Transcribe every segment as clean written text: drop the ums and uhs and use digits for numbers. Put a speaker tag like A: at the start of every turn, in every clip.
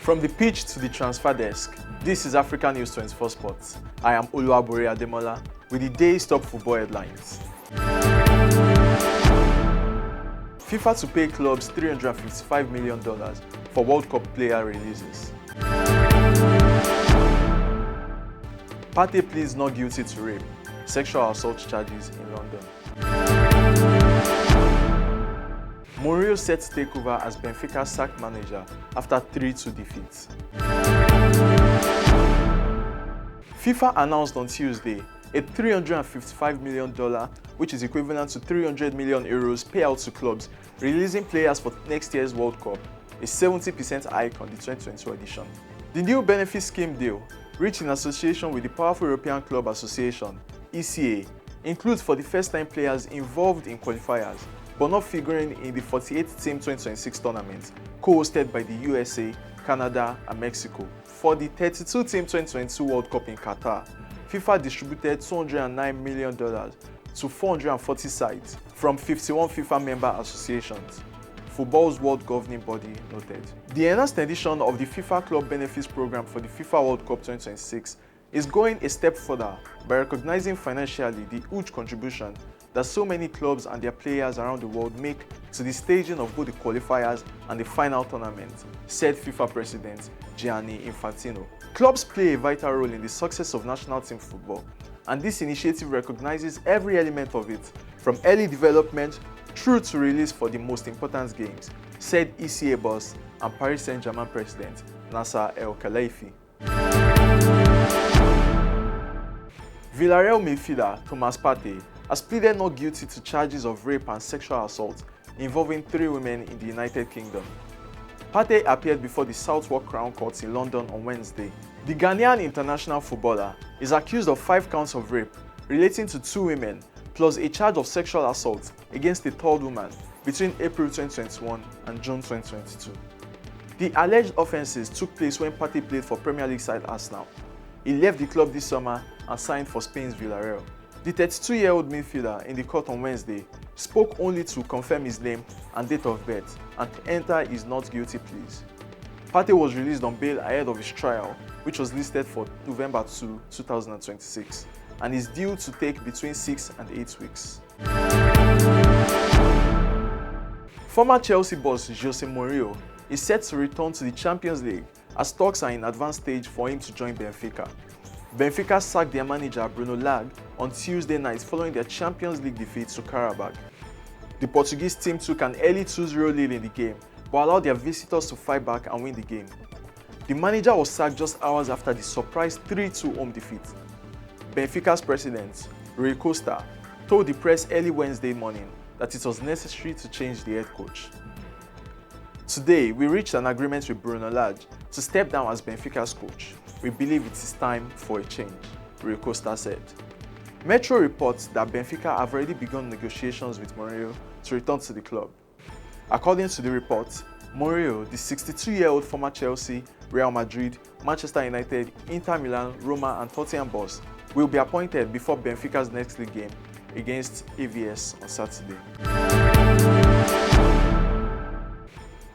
A: From the pitch to the transfer desk, this is Africa News 24 Sports. I am Oluwabore Ademola with the day's top football headlines. FIFA to pay clubs $355 million for World Cup player releases. Partey pleads not guilty to rape, sexual assault charges in London. Mourinho set to take over as Benfica's sacked manager after 3-2 defeats. FIFA announced on Tuesday a $355 million, which is equivalent to 300 million euros payout to clubs releasing players for next year's World Cup, a 70% hike on the 2022 edition. The new benefit scheme deal, reached in association with the powerful European Club Association, ECA, includes for the first time players involved in qualifiers, but not figuring in the 48-team 2026 tournament, co-hosted by the USA, Canada, and Mexico. For the 32-team 2022 World Cup in Qatar, FIFA distributed $209 million to 440 sides from 51 FIFA member associations. Football's world governing body noted. The enhanced edition of the FIFA Club Benefits Program for the FIFA World Cup 2026 is going a step further by recognizing financially the huge contribution that so many clubs and their players around the world make to the staging of both the qualifiers and the final tournament, said FIFA President Gianni Infantino. Clubs play a vital role in the success of national team football, and this initiative recognizes every element of it, from early development through to release for the most important games, said ECA boss and Paris Saint-Germain president Nasser El-Khelaifi. Villarreal midfielder Thomas Partey has pleaded not guilty to charges of rape and sexual assault involving 3 women in the United Kingdom. Partey appeared before the Southwark Crown Court in London on Wednesday. The Ghanaian international footballer is accused of 5 counts of rape relating to 2 women, plus a charge of sexual assault against a 3rd woman between April 2021 and June 2022. The alleged offences took place when Partey played for Premier League side Arsenal. He left the club this summer and signed for Spain's Villarreal. The 32-year-old midfielder in the court on Wednesday spoke only to confirm his name and date of birth and to enter his not guilty pleas. Partey was released on bail ahead of his trial, which was listed for November 2, 2026, and is due to take between 6 and 8 weeks. Former Chelsea boss Jose Mourinho is set to return to the Champions League as talks are in advanced stage for him to join Benfica. Benfica sacked their manager Bruno Lage on Tuesday night following their Champions League defeat to Qarabag. The Portuguese team took an early 2-0 lead in the game, but allowed their visitors to fight back and win the game. The manager was sacked just hours after the surprise 3-2 home defeat. Benfica's president, Rui Costa, told the press early Wednesday morning that it was necessary to change the head coach. Today, we reached an agreement with Bruno Lage to step down as Benfica's coach. We believe it is time for a change, Rui Costa said. Metro reports that Benfica have already begun negotiations with Mourinho to return to the club. According to the report, Mourinho, the 62-year-old former Chelsea, Real Madrid, Manchester United, Inter Milan, Roma and Tottenham boss, will be appointed before Benfica's next league game against AVS on Saturday.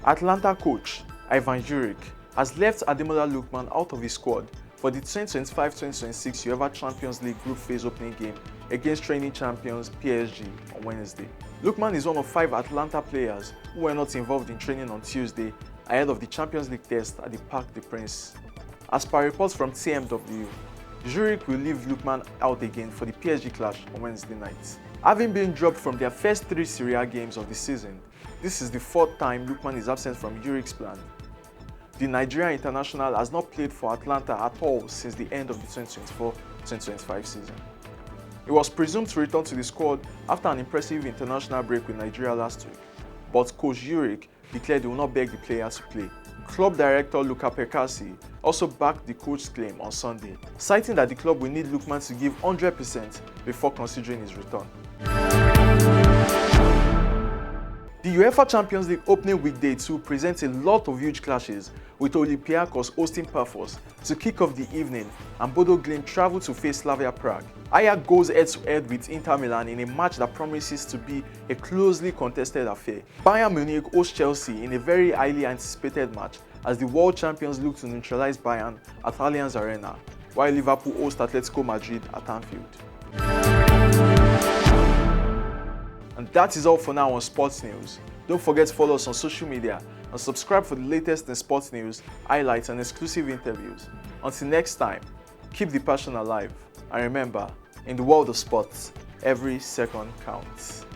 A: Atlanta coach Ivan Juric has left Ademola Lookman out of his squad for the 2025-2026 UEFA Champions League group phase opening game against reigning champions PSG on Wednesday. Lookman is one of 5 Atlanta players who were not involved in training on Tuesday ahead of the Champions League test at the Parc des Princes. As per reports from TMW, Juric will leave Lookman out again for the PSG clash on Wednesday night. Having been dropped from their first 3 Serie A games of the season, this is the 4th time Lookman is absent from Juric's plan. The Nigerian international has not played for Atlanta at all since the end of the 2024-2025 season. He was presumed to return to the squad after an impressive international break with Nigeria last week, but coach Juric declared he will not beg the player to play. Club director Luca Percassi also backed the coach's claim on Sunday, citing that the club will need Lookman to give 100% before considering his return. The UEFA Champions League opening weekday 2 presents a lot of huge clashes, with Olympiacos hosting Paphos to kick off the evening and Bodo Glimt travel to face Slavia Prague. Ajax goes head-to-head with Inter Milan in a match that promises to be a closely contested affair. Bayern Munich hosts Chelsea in a very highly anticipated match as the world champions look to neutralize Bayern at Allianz Arena, while Liverpool host Atletico Madrid at Anfield. And that is all for now on Sports News. Don't forget to follow us on social media and subscribe for the latest in sports news, highlights and exclusive interviews. Until next time, keep the passion alive, and remember, in the world of sports, every second counts.